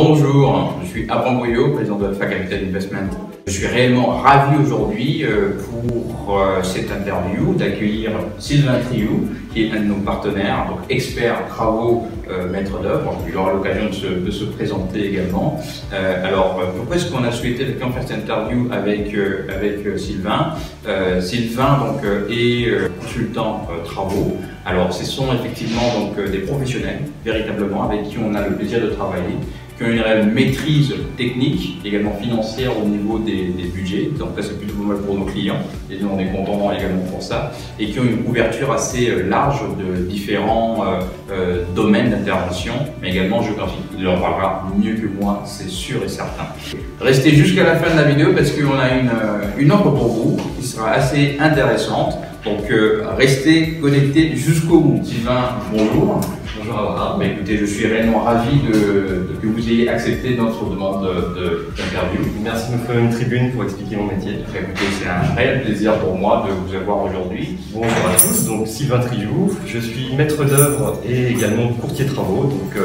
Bonjour, je suis Abraham Brouillot, président de Alpha Capital Investment. Je suis réellement ravi aujourd'hui pour cette interview d'accueillir Sylvain Triou, qui est un de nos partenaires, donc expert travaux, maître d'œuvre. Il aura l'occasion de se présenter également. Alors, pourquoi est-ce qu'on a souhaité faire cette interview avec Sylvain? Sylvain donc, est consultant travaux. Alors, ce sont effectivement donc, des professionnels, véritablement, avec qui on a le plaisir de travailler, qui ont une réelle maîtrise technique, également financière au niveau des budgets. Donc là, c'est plutôt mal pour nos clients, et nous on est contents également pour ça, et qui ont une couverture assez large de différents domaines d'intervention, mais également géographique. Il en parlera mieux que moi, c'est sûr et certain. Restez jusqu'à la fin de la vidéo parce qu'on a une offre pour vous qui sera assez intéressante. Donc restez connectés jusqu'au bout. Sylvain, bonjour. Bonjour Abraham. Écoutez, je suis réellement ravi que vous ayez accepté notre demande d'interview. Merci de me faire une tribune pour expliquer mon métier. Écoutez, c'est un réel plaisir pour moi de vous avoir aujourd'hui. Bonjour à tous, donc Sylvain Triou, je suis maître d'œuvre et également courtier travaux. Donc,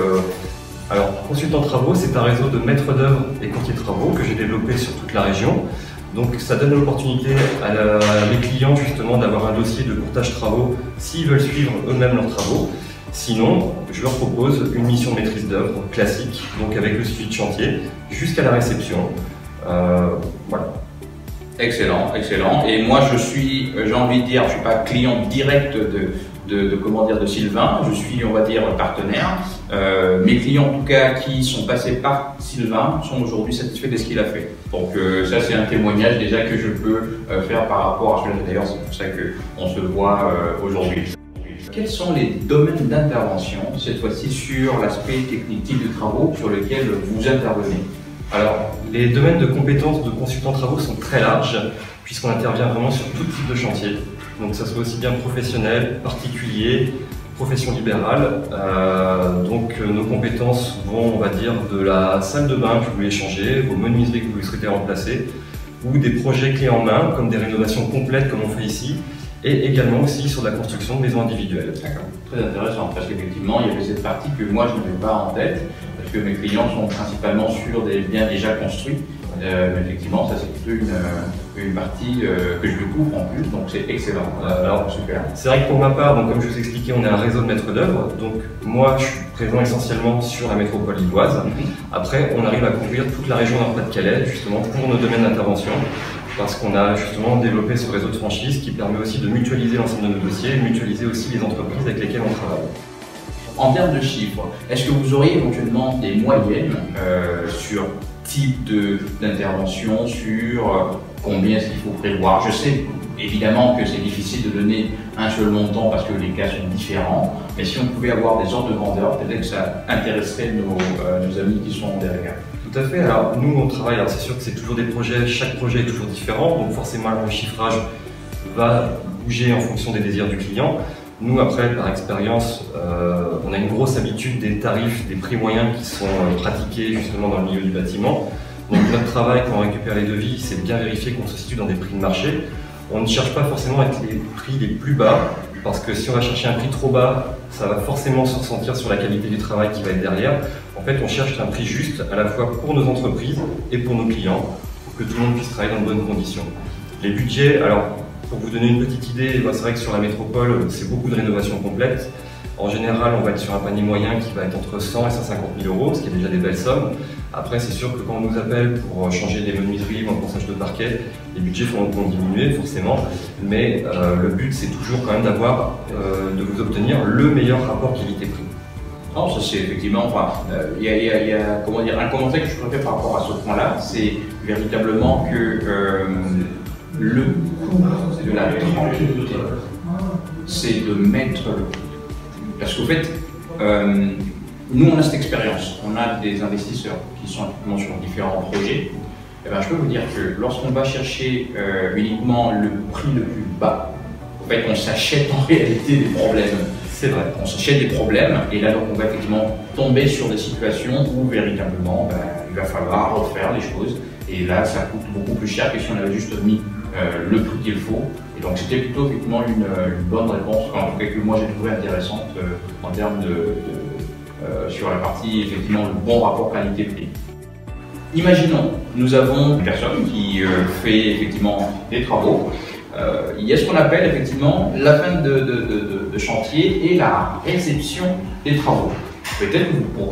alors, consultant travaux, c'est un réseau de maîtres d'œuvre et courtiers travaux que j'ai développé sur toute la région. Donc ça donne l'opportunité à mes clients justement d'avoir un dossier de courtage travaux s'ils veulent suivre eux-mêmes leurs travaux. Sinon, je leur propose une mission de maîtrise d'œuvre classique, donc avec le suivi de chantier jusqu'à la réception. Voilà. Excellent, excellent. Et moi, j'ai envie de dire, je ne suis pas client direct de Sylvain, je suis, on va dire, partenaire. Mes clients, en tout cas, qui sont passés par Sylvain, sont aujourd'hui satisfaits de ce qu'il a fait. Donc ça, c'est un témoignage déjà que je peux faire par rapport à celui-là. D'ailleurs, c'est pour ça qu'on se voit aujourd'hui. Quels sont les domaines d'intervention, cette fois-ci sur l'aspect technique de travaux sur lesquels vous intervenez? Alors, les domaines de compétences de consultant travaux sont très larges, puisqu'on intervient vraiment sur tout type de chantier. Donc ça soit aussi bien professionnel, particulier, profession libérale. Donc nos compétences vont, on va dire, de la salle de bain que vous voulez changer, vos menuiseries que vous souhaitez remplacer, ou des projets clés en main, comme des rénovations complètes comme on fait ici, et également aussi sur la construction de maisons individuelles. D'accord, très intéressant, parce qu'effectivement, il y avait cette partie que moi je n'avais pas en tête, parce que mes clients sont principalement sur des biens déjà construits. Mais effectivement, ça c'est plutôt une partie que je découvre en plus, donc c'est excellent. Alors, super. C'est vrai que pour ma part, donc, comme je vous expliquais, on est un réseau de maîtres d'œuvre. Donc moi, je suis présent essentiellement sur la métropole lilloise. Après, on arrive à couvrir toute la région Nord-Pas-de-Calais, justement pour nos domaines d'intervention, parce qu'on a justement développé ce réseau de franchise qui permet aussi de mutualiser l'ensemble de nos dossiers, et mutualiser aussi les entreprises avec lesquelles on travaille. En termes de chiffres, est-ce que vous auriez éventuellement des moyennes sur type d'intervention, sur combien est-ce qu'il faut prévoir? Je sais évidemment que c'est difficile de donner un seul montant parce que les cas sont différents, mais si on pouvait avoir des ordres de grandeur, peut-être que ça intéresserait nos amis qui sont derrière. Tout à fait. Alors nous on travaille, alors c'est sûr que c'est toujours des projets, chaque projet est toujours différent, donc forcément le chiffrage va bouger en fonction des désirs du client. Nous après, par expérience, on a une grosse habitude des tarifs, des prix moyens qui sont pratiqués justement dans le milieu du bâtiment. Donc notre travail quand on récupère les devis, c'est bien vérifier qu'on se situe dans des prix de marché. On ne cherche pas forcément avec les prix les plus bas, parce que si on va chercher un prix trop bas, ça va forcément se ressentir sur la qualité du travail qui va être derrière. En fait, on cherche un prix juste à la fois pour nos entreprises et pour nos clients, pour que tout le monde puisse travailler dans de bonnes conditions. Les budgets, alors pour vous donner une petite idée, c'est vrai que sur la métropole, c'est beaucoup de rénovations complètes. En général, on va être sur un panier moyen qui va être entre 100 et 150 000 euros, ce qui est déjà des belles sommes. Après, c'est sûr que quand on nous appelle pour changer des menuiseries ou un ponçage de parquet, les budgets vont diminuer forcément, mais le but c'est toujours quand même d'avoir, de vous obtenir le meilleur rapport qualité-prix. Non, ça c'est effectivement, il y a comment dire, un commentaire que je pourrais faire par rapport à ce point-là, c'est véritablement que le coût de la tranquillité, c'est de mettre, parce qu'au fait, nous on a cette expérience, on a des investisseurs qui sont actuellement sur différents projets. Eh bien, je peux vous dire que lorsqu'on va chercher uniquement le prix le plus bas, en fait, on s'achète en réalité des problèmes. C'est vrai, on s'achète des problèmes et là donc on va effectivement tomber sur des situations où véritablement il va falloir refaire les choses et là ça coûte beaucoup plus cher que si on avait juste mis le prix qu'il faut. Et donc c'était plutôt effectivement une bonne réponse, en tout cas que moi j'ai trouvé intéressante en termes sur la partie effectivement le bon rapport qualité-prix. Imaginons, nous avons une personne qui fait effectivement des travaux. Il y a ce qu'on appelle effectivement la fin de chantier et la réception des travaux. Peut-être que vous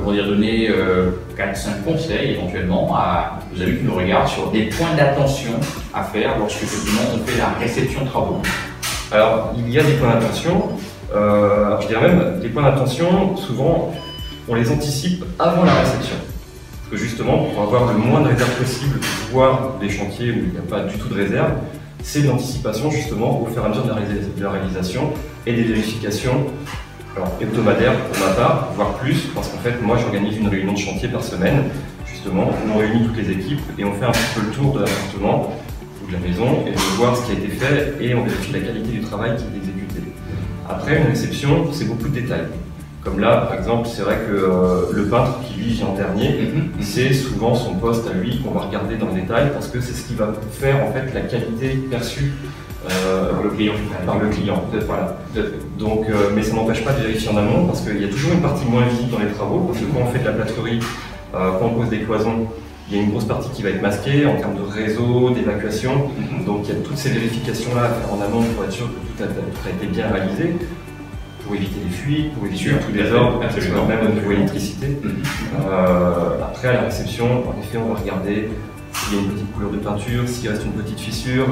pourriez donner 4-5 conseils éventuellement à vos amis qui nous regardent sur des points d'attention à faire lorsque effectivement on fait la réception de travaux. Alors, il y a des points d'attention. Je dirais même, les points d'attention, souvent, on les anticipe avant la réception. Parce que justement, pour avoir le moins de réserves possible, voire des chantiers où il n'y a pas du tout de réserve, c'est l'anticipation justement au fur et à mesure de la réalisation et des vérifications hebdomadaires pour ma part, voire plus, parce qu'en fait, moi, j'organise une réunion de chantier par semaine, justement, où on réunit toutes les équipes et on fait un petit peu le tour de l'appartement ou de la maison et de voir ce qui a été fait et on vérifie la qualité du travail qui est exécuté. Après, une réception, c'est beaucoup de détails. Comme là, par exemple, c'est vrai que le peintre qui lui vient en dernier, c'est souvent son poste à lui qu'on va regarder dans le détail parce que c'est ce qui va faire en fait la qualité perçue par le client. Voilà. Donc, mais ça n'empêche pas de vérifier en amont parce qu'il y a toujours une partie moins visible dans les travaux parce que quand on fait de la plâtrerie, quand on pose des cloisons, il y a une grosse partie qui va être masquée en termes de réseau, d'évacuation. Donc il y a toutes ces vérifications-là à faire en amont pour être sûr que tout a été bien réalisé, pour éviter les fuites, pour éviter tous les désordres, même au niveau électricité. Après, à la réception, en effet, on va regarder s'il y a une petite couleur de peinture, s'il reste une petite fissure,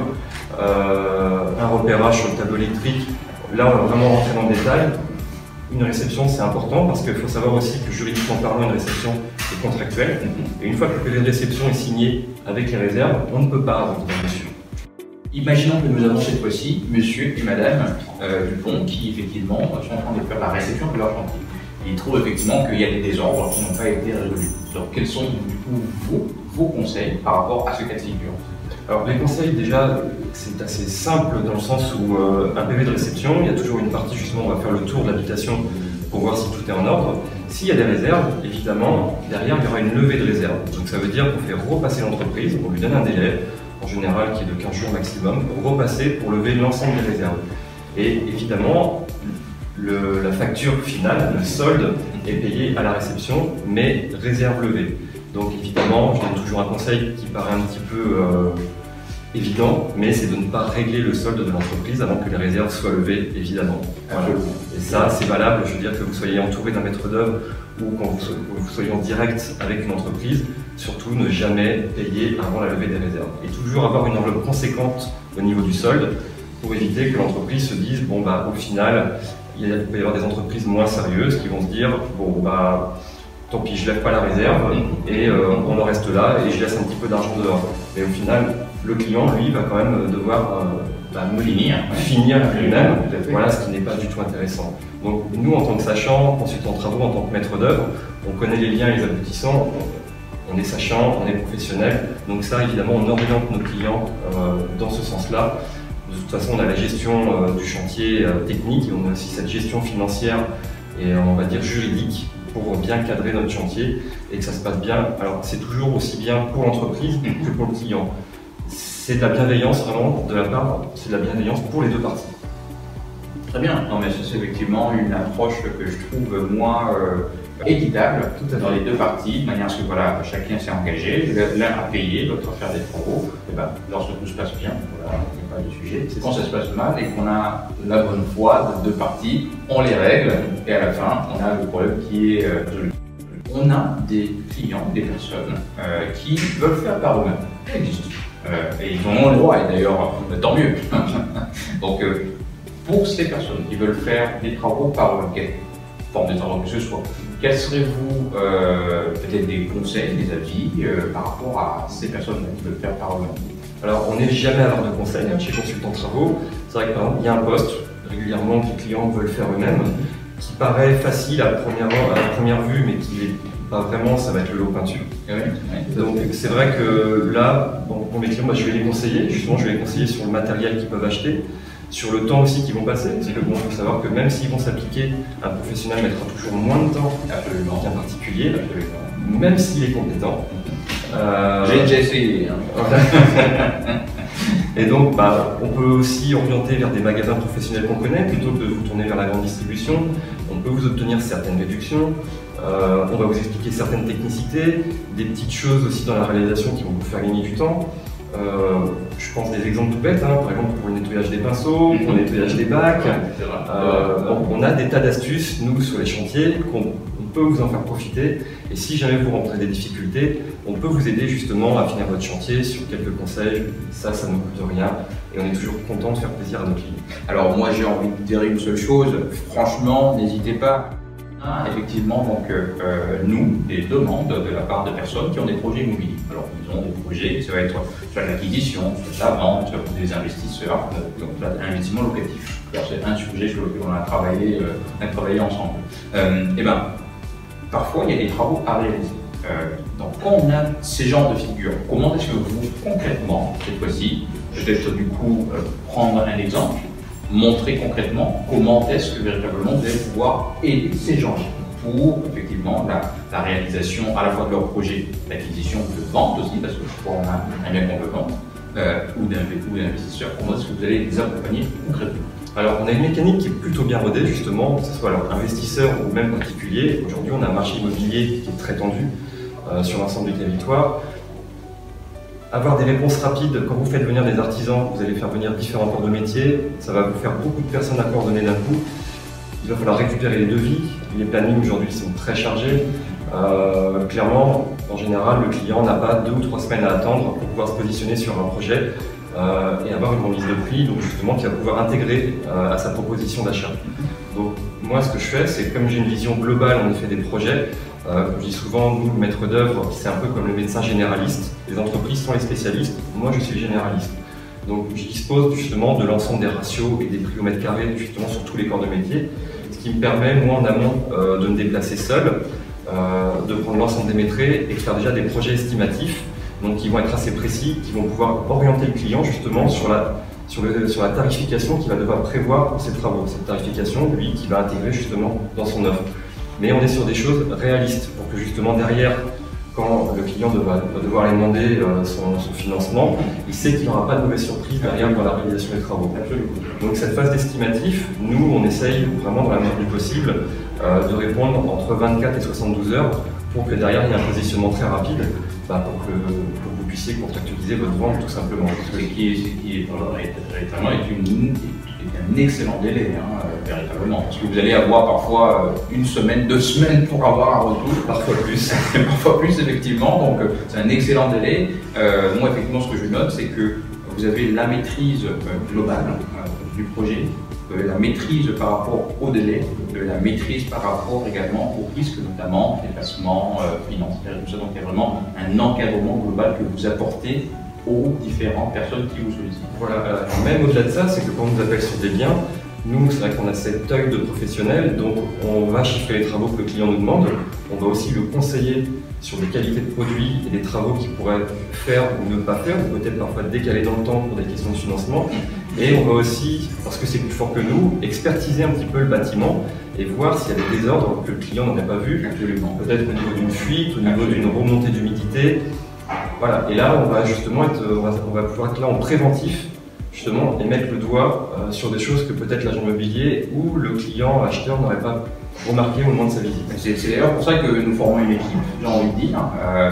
un repérage sur le tableau électrique. Là, on va vraiment rentrer dans le détail. Une réception, c'est important parce qu'il faut savoir aussi que juridiquement parlant, une réception est contractuelle. Et une fois que le PV de réception est signé avec les réserves, on ne peut pas revenir dessus. Imaginons que nous avons cette fois-ci monsieur et madame Dupont qui effectivement sont en train de faire la réception de leur chantier. Ils trouvent effectivement qu'il y a des désordres qui n'ont pas été résolus. Donc quels sont du coup vos conseils par rapport à ce cas de figure? Alors les conseils déjà, c'est assez simple dans le sens où un PV de réception, il y a toujours une partie justement, on va faire le tour de l'habitation pour voir si tout est en ordre. S'il y a des réserves, évidemment, derrière il y aura une levée de réserve. Donc ça veut dire qu'on fait repasser l'entreprise, on lui donne un délai, en général qui est de 15 jours maximum, pour repasser, pour lever l'ensemble des réserves. Et évidemment, la facture finale, le solde, est payé à la réception, mais réserve levée. Donc évidemment, je donne toujours un conseil qui paraît un petit peu évident, mais c'est de ne pas régler le solde de l'entreprise avant que les réserves soient levées, évidemment. Voilà. Et ça, c'est valable, je veux dire que vous soyez entouré d'un maître d'œuvre ou quand vous soyez en direct avec une entreprise, surtout ne jamais payer avant la levée des réserves. Et toujours avoir une enveloppe conséquente au niveau du solde pour éviter que l'entreprise se dise, bon bah au final, il peut y avoir des entreprises moins sérieuses qui vont se dire, bon bah tant pis, je lève pas la réserve et on en reste là et je laisse un petit peu d'argent dehors. Mais au final, le client, lui, va quand même devoir finir lui-même, voilà, ce qui n'est pas du tout intéressant. Donc nous, en tant que sachant, consultant de travaux, en tant que maître d'œuvre, on connaît les liens et les aboutissants, on est sachant, on est professionnel, donc ça, évidemment, on oriente nos clients dans ce sens-là. De toute façon, on a la gestion du chantier technique et on a aussi cette gestion financière et on va dire juridique pour bien cadrer notre chantier et que ça se passe bien. Alors c'est toujours aussi bien pour l'entreprise que pour le client. C'est de la bienveillance vraiment de la part, c'est de la bienveillance pour les deux parties. Très bien, non mais c'est effectivement une approche que je trouve moi équitable dans les deux parties, de manière à ce que voilà, chacun s'est engagé, l'un a payé, l'autre a fait des travaux, et ben, lorsque tout se passe bien, voilà, il n'y a pas de sujet. C'est quand ça se passe mal et qu'on a la bonne foi de deux parties, on les règle et à la fin, on a le problème qui est résolu. On a des clients, des personnes qui veulent faire par eux-mêmes. Ça existe. Et ils en ont le droit, et d'ailleurs, tant mieux. Donc, pour ces personnes qui veulent faire des travaux par eux-mêmes, quelle forme de travaux que ce soit, quels seraient-vous peut-être des conseils, des avis par rapport à ces personnes qui veulent faire par eux-mêmes? Alors, on n'est jamais à avoir de conseils chez Consultant de Travaux. C'est vrai qu'il y a un poste régulièrement que les clients veulent faire eux-mêmes, qui paraît facile à la première vue, mais qui n'est pas vraiment, ça va être le lot peinture. Donc c'est vrai que là, pour mes clients, je vais les conseiller, justement je vais les conseiller sur le matériel qu'ils peuvent acheter, sur le temps aussi qu'ils vont passer, parce que bon, il faut savoir que même s'ils vont s'appliquer, un professionnel mettra toujours moins de temps qu'un particulier, même s'il est compétent. J'ai déjà essayé. Et donc, on peut aussi orienter vers des magasins professionnels qu'on connaît, plutôt que de vous tourner vers la grande distribution. on peut vous obtenir certaines réductions, on va vous expliquer certaines technicités, des petites choses aussi dans la réalisation qui vont vous faire gagner du temps. Je pense des exemples tout bêtes, par exemple pour le nettoyage des pinceaux, pour le nettoyage des bacs. On a des tas d'astuces, nous, sur les chantiers, qu'on peut vous en faire profiter. Et si jamais vous rencontrez des difficultés, on peut vous aider justement à finir votre chantier sur quelques conseils. Ça ne nous coûte rien et on est toujours content de faire plaisir à nos clients. Alors moi j'ai envie de dire une seule chose, franchement n'hésitez pas. Effectivement, donc nous, des demandes de la part de personnes qui ont des projets immobiliers. Alors ils ont des projets, ça va être soit de l'acquisition, soit de la vente, soit des investisseurs, donc l'investissement locatif. C'est un sujet sur lequel on a travaillé ensemble. Et ben, parfois il y a des travaux à réaliser. Donc quand on a ces genres de figures, comment est-ce que vous concrètement, cette fois-ci, peut-être du coup prendre un exemple, montrer concrètement comment est-ce que véritablement vous allez pouvoir aider ces gens pour effectivement la réalisation à la fois de leur projet d'acquisition, de vente aussi, parce que parfois on a un bien qu'on veut vendre, ou d'investisseurs. Comment est-ce que vous allez les accompagner concrètement? Alors on a une mécanique qui est plutôt bien rodée justement, que ce soit alors investisseurs ou même particuliers. Aujourd'hui on a un marché immobilier qui est très tendu sur l'ensemble du territoire. Avoir des réponses rapides, quand vous faites venir des artisans, vous allez faire venir différents corps de métier, ça va vous faire beaucoup de personnes à coordonner d'un coup. Il va falloir récupérer les devis, les plannings aujourd'hui sont très chargés. Clairement, en général, le client n'a pas 2 ou 3 semaines à attendre pour pouvoir se positionner sur un projet et avoir une remise de prix, donc justement qui va pouvoir intégrer à sa proposition d'achat. Donc moi ce que je fais, c'est comme j'ai une vision globale en effet des projets, je dis souvent, nous, le maître d'œuvre, c'est un peu comme le médecin généraliste. Les entreprises sont les spécialistes, moi je suis généraliste. Donc je dispose justement de l'ensemble des ratios et des prix au mètre carré justement sur tous les corps de métier, ce qui me permet, moi en amont, de me déplacer seul, de prendre l'ensemble des métrés et de faire déjà des projets estimatifs, donc qui vont être assez précis, qui vont pouvoir orienter le client justement sur la tarification qu'il va devoir prévoir pour ses travaux. Cette tarification, lui, qui va intégrer justement dans son offre. Mais on est sur des choses réalistes pour que justement derrière, quand le client va devoir aller demander son financement, il sait qu'il n'aura pas de mauvaise surprise derrière dans la réalisation des travaux. Donc cette phase d'estimatif, nous on essaye vraiment dans la mesure du possible de répondre entre 24 et 72 heures pour que derrière il y ait un positionnement très rapide pour que vous puissiez contractualiser votre vente tout simplement. Ce qui véritablement est un excellent délai, véritablement. Parce que vous allez avoir parfois 1 semaine, 2 semaines pour avoir un retour. Parfois plus. Parfois plus, effectivement. Donc c'est un excellent délai. Moi, effectivement, ce que je note, c'est que vous avez la maîtrise globale du projet, la maîtrise par rapport au délai, la maîtrise par rapport également aux risques, notamment les placements financiers, tout ça. Donc il y a vraiment un encadrement global que vous apportez aux différentes personnes qui vous sollicitent. Voilà, même au-delà de ça, c'est que quand on nous appelle sur des biens, nous, c'est vrai qu'on a cet œil de professionnel, donc on va chiffrer les travaux que le client nous demande, on va aussi le conseiller sur les qualités de produits et les travaux qu'il pourrait faire ou ne pas faire, ou peut-être parfois décaler dans le temps pour des questions de financement. Et on va aussi, parce que c'est plus fort que nous, expertiser un petit peu le bâtiment et voir s'il y a des désordres que le client n'en a pas vu, peut-être au niveau d'une fuite, au niveau d'une remontée d'humidité. Voilà, et là on va justement on va pouvoir être là en préventif justement et mettre le doigt sur des choses que peut-être l'agent immobilier ou le client acheteur n'aurait pas remarqué au moment de sa visite. C'est d'ailleurs pour ça que nous formons une équipe, j'ai envie de dire,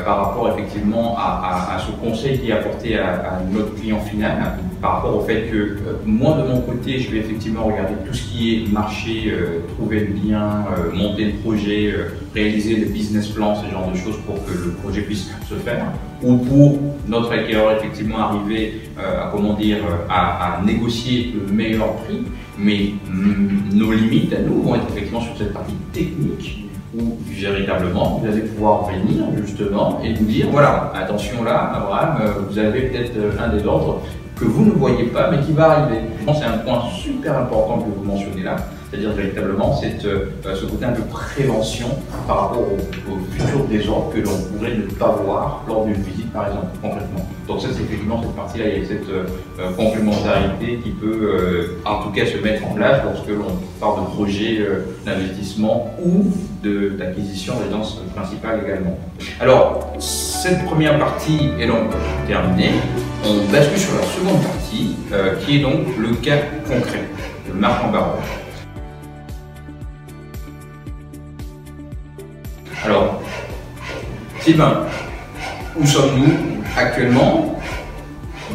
par rapport effectivement à ce conseil qui est apporté à notre client final, par rapport au fait que moi de mon côté je vais effectivement regarder tout ce qui est marché, trouver le bien, monter le projet, réaliser le business plan, ce genre de choses pour que le projet puisse se faire, ou pour notre acquéreur effectivement arriver à négocier le meilleur prix, mais nos limites à nous vont être effectivement sur cette partie technique où véritablement vous allez pouvoir venir justement et nous dire voilà, attention là Abraham, vous avez peut-être un désordre que vous ne voyez pas mais qui va arriver. C'est un point super important que vous mentionnez là, c'est-à-dire véritablement ce côté un peu prévention par rapport aux futurs désordres que l'on pourrait ne pas voir lors d'une visite par exemple, concrètement. Donc ça c'est effectivement cette partie-là, il y a cette complémentarité qui peut en tout cas se mettre en place lorsque l'on parle de projet d'investissement ou d'acquisition de résidence principale également. Alors cette première partie est donc terminée, on bascule sur la seconde partie qui est donc le cas concret de Marc Ambareur. Alors, Sylvain, où sommes-nous actuellement?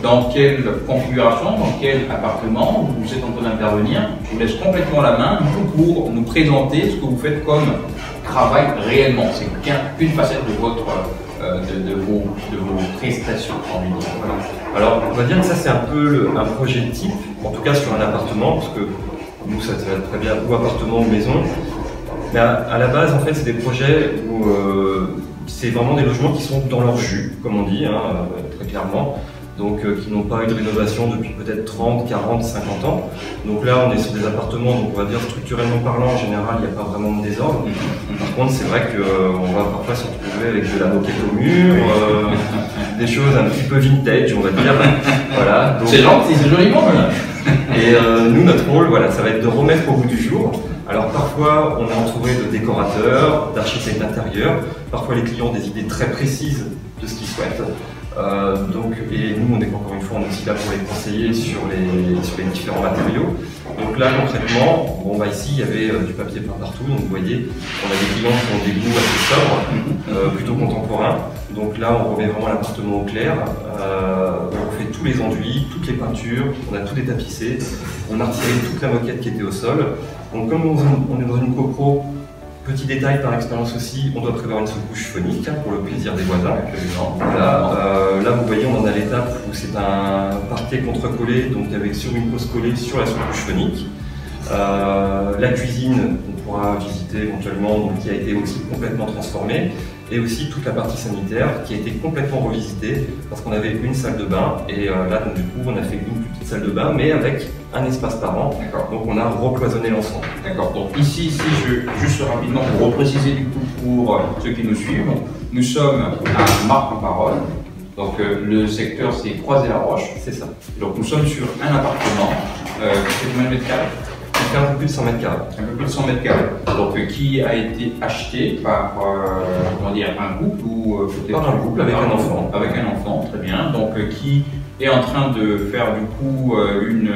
Dans quelle configuration, dans quel appartement vous êtes en train d'intervenir? Je vous laisse complètement la main pour nous présenter ce que vous faites comme travail réellement. C'est qu'une facette de votre de vos prestations en ligne. Voilà. Alors, on va dire que ça, c'est un peu un projet type, en tout cas sur un appartement, parce que nous, ça va très bien, ou appartement ou maison. Mais à la base, en fait, c'est des projets où c'est vraiment des logements qui sont dans leur jus, comme on dit, très clairement. Donc qui n'ont pas eu de rénovation depuis peut-être 30, 40, 50 ans. Donc là, on est sur des appartements, donc on va dire structurellement parlant, en général, il n'y a pas vraiment de désordre. Par contre, c'est vrai qu'on va parfois se retrouver avec de la moquette au mur, des choses un petit peu vintage, on va dire. Voilà. C'est gentil, c'est joliment. Et nous, notre rôle, voilà, ça va être de remettre au goût du jour. Alors parfois, on est entouré de décorateurs, d'architectes d'intérieur. Parfois, les clients ont des idées très précises de ce qu'ils souhaitent. Et nous, on est encore une fois, on est aussi là pour les conseiller sur les différents matériaux. Donc là, concrètement, bon, bah, ici, il y avait du papier peint partout. Donc vous voyez, on a des clients qui ont des goûts assez sobres, plutôt contemporains. Donc là, on remet vraiment l'appartement au clair. On fait tous les enduits, toutes les peintures, on a tout détapissé. On a retiré toute la moquette qui était au sol. Donc comme on est dans une copro, petit détail par expérience aussi, on doit prévoir une sous-couche phonique pour le plaisir des voisins. Voilà. Là, vous voyez, on en a l'étape où c'est un parquet contre-collé, donc avec sur une pose collée sur la sous-couche phonique. La cuisine, on pourra visiter éventuellement, donc, qui a été aussi complètement transformée. Et aussi toute la partie sanitaire qui a été complètement revisitée parce qu'on avait une salle de bain et là donc, du coup on a fait une plus petite salle de bain mais avec un espace par an. Donc on a recloisonné l'ensemble. D'accord. Donc ici, juste rapidement pour repréciser du coup pour ceux qui nous suivent, nous sommes à Marc-en-Parole. Donc le secteur c'est Croisé-la-Roche. C'est ça. Donc nous sommes sur un appartement qui fait combien de mètres carrés? Un peu plus de 100 mètres carrés. Un peu plus de 100 mètres carrés. Donc, qui a été acheté par comment dire, un couple ou peut-être par un couple avec un enfant. Avec un enfant, très bien. Donc, qui est en train de faire du coup une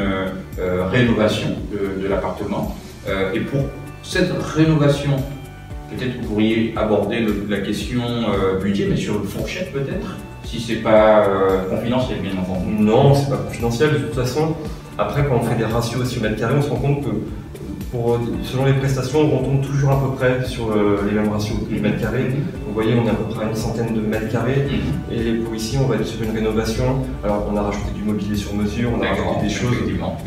rénovation de l'appartement. Et pour cette rénovation, peut-être que vous pourriez aborder la question budget, mais sur une fourchette peut-être, si c'est pas confidentiel, bien entendu. Non, c'est pas confidentiel de toute façon. Après, quand on fait des ratios aussi au mètre carré, on se rend compte que selon les prestations, on retombe toujours à peu près sur les mêmes ratios que les mètres carrés. Vous voyez, on est à peu près à une centaine de mètres carrés. Et pour ici, on va être sur une rénovation. Alors, on a rajouté du mobilier sur mesure, on a rajouté des choses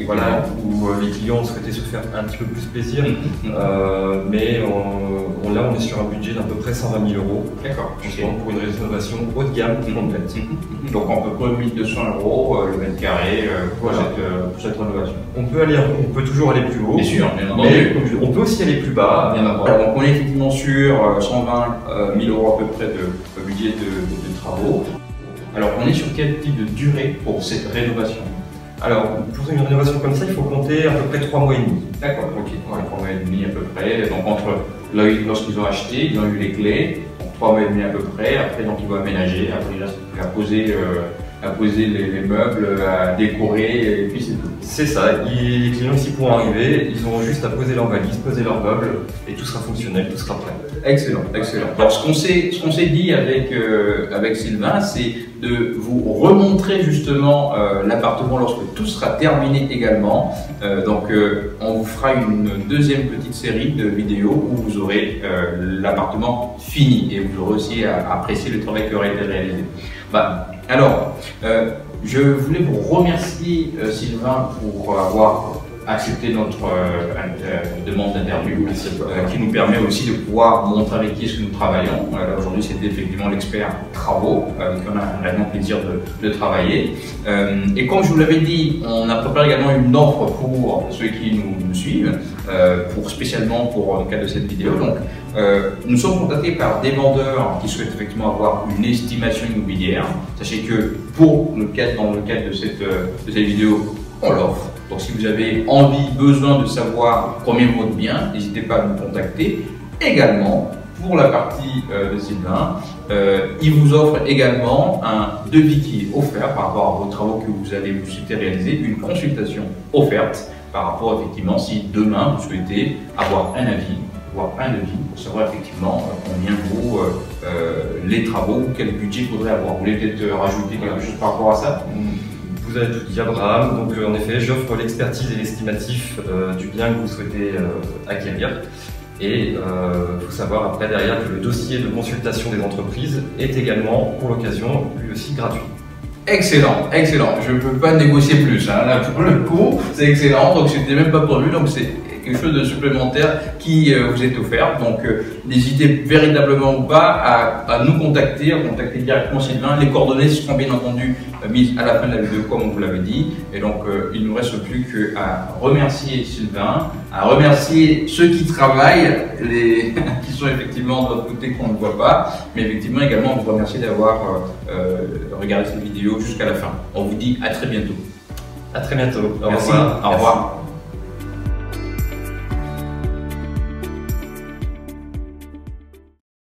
voilà, où les clients ont souhaité se faire un petit peu plus plaisir. Mais là, on est sur un budget d'à peu près 120 000 €. D'accord. Pour une rénovation haut de gamme complète. Donc, à peu près 1 200 € le mètre carré pour cette rénovation. On peut toujours aller plus haut. Bien sûr, mais on peut aussi aller plus bas. Bien entendu. Donc on est effectivement sur 120 000 € à peu près de budget de travaux. Alors on est sur quel type de durée pour cette rénovation? Alors pour une rénovation comme ça, il faut compter à peu près 3 mois et demi. D'accord, ok, 3 mois et demi à peu près. Donc entre lorsqu'ils ont acheté, ils ont eu les clés, donc 3 mois et demi à peu près. Après donc ils vont aménager, après là c'est à poser les meubles, à décorer, et puis c'est tout. C'est ça, les clients ici pourront arriver, ils auront juste à poser leurs valises, poser leurs meubles, et tout sera fonctionnel, tout sera prêt. Excellent, excellent. Alors ce qu'on s'est dit avec Sylvain, c'est de vous remontrer justement l'appartement lorsque tout sera terminé également. On vous fera une deuxième petite série de vidéos où vous aurez l'appartement fini et vous aurez aussi à apprécier le travail qui aurait été réalisé. Je voulais vous remercier Sylvain pour avoir accepté notre demande d'interview qui nous permet aussi de pouvoir montrer avec qui est-ce que nous travaillons. Aujourd'hui, c'était effectivement l'expert travaux avec qui on a vraiment plaisir de travailler. Et comme je vous l'avais dit, on a préparé également une offre pour ceux qui nous suivent, spécialement pour le cadre de cette vidéo. Donc, nous sommes contactés par des vendeurs qui souhaitent effectivement avoir une estimation immobilière. Sachez que dans le cadre de cette vidéo, on l'offre. Donc si vous avez envie, besoin de savoir combien vaut votre bien, n'hésitez pas à nous contacter. Également, pour la partie de Sylvain, il vous offre également un devis qui est offert par rapport à vos travaux que vous allez vous souhaiter réaliser, une consultation offerte par rapport effectivement si demain vous souhaitez avoir un avis avoir un devis pour savoir effectivement combien vaut les travaux, quel budget il faudrait avoir. Vous voulez peut-être rajouter quelque chose par rapport à ça? Vous avez tout dit, Abraham. Donc en effet, j'offre l'expertise et l'estimatif du bien que vous souhaitez acquérir. Et il faut savoir après derrière que le dossier de consultation des entreprises est également pour l'occasion lui aussi gratuit. Excellent, excellent. Je ne peux pas négocier plus. Hein. Là, pour le coup, c'est excellent. Donc, c'était même pas prévu. Donc, c'est quelque chose de supplémentaire qui vous est offert. Donc, n'hésitez véritablement pas à nous contacter, à contacter directement Sylvain. Les coordonnées seront bien entendu mises à la fin de la vidéo, comme on vous l'avait dit. Et donc, il ne nous reste plus qu'à remercier Sylvain, à remercier ceux qui travaillent, qui sont effectivement de l'autre côté qu'on ne voit pas. Mais effectivement, également, on vous remercie d'avoir regardé cette vidéo jusqu'à la fin. On vous dit à très bientôt. À très bientôt. Merci. Au revoir.